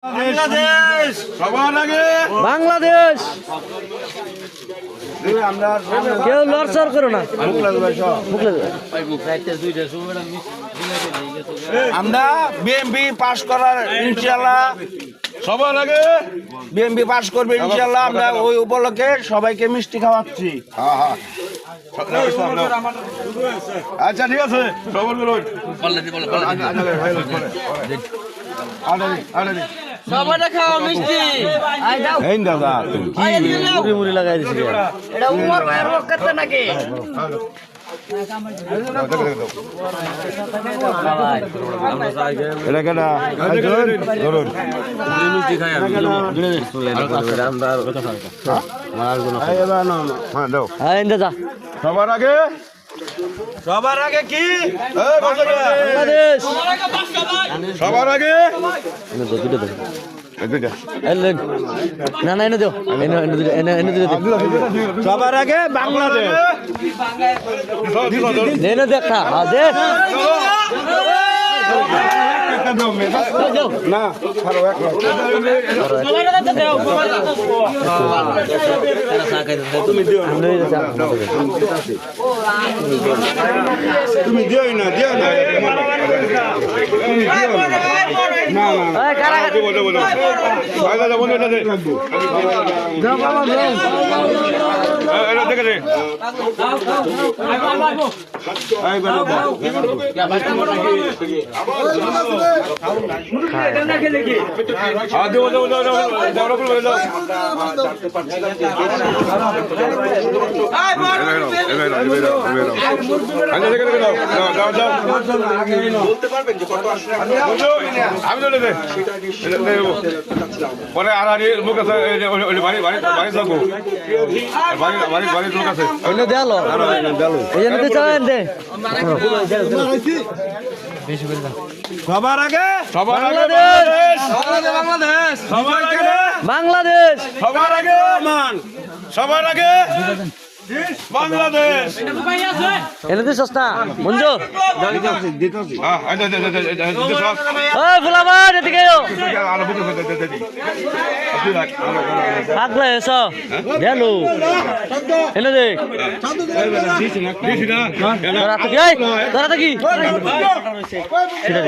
বাংলাদেশ সবার আগে বাংলাদেশ কেউ লড়চড় করো না। আমরা বিএমপি পাস করার ইনশাআল্লাহ সবার আগে বিএমপি পাস করবে ইনশাআল্লাহ। আমরা ওই উপলক্ষে সবাইকে মিষ্টি খাওয়াচ্ছি। আচ্ছা ঠিক আছে সবার বলুন সবাই খাওয়া মিষ্টি এই দাদা মুড়ি মুড়ি লাগাই দিছি এটা উমর ভাইয়ের পক্ষে নাকি এটা কেনা ধরুন সবার আগে কি বাংলাদেশ সবার আগে না না এনে দেও এনে দিও সবার আগে বাংলাদেশ এনে দেখা দে না তুমি দিও না পরে আর লোক আছে বাড়ি থাকবো বাড়ির লোক আছে এনে দেয়ালো এই জন্য চান দে সবার আগে বাংলাদেশ সবার আগে বাংলাদেশ সবার আগে সবার আগে বাংলাদেশ এনে দিস না মঞ্জু আচ্ছা ওই ফুলাবার এদিকে পাগলা এসো গেলো এনে দে তোরা তো কি সেটা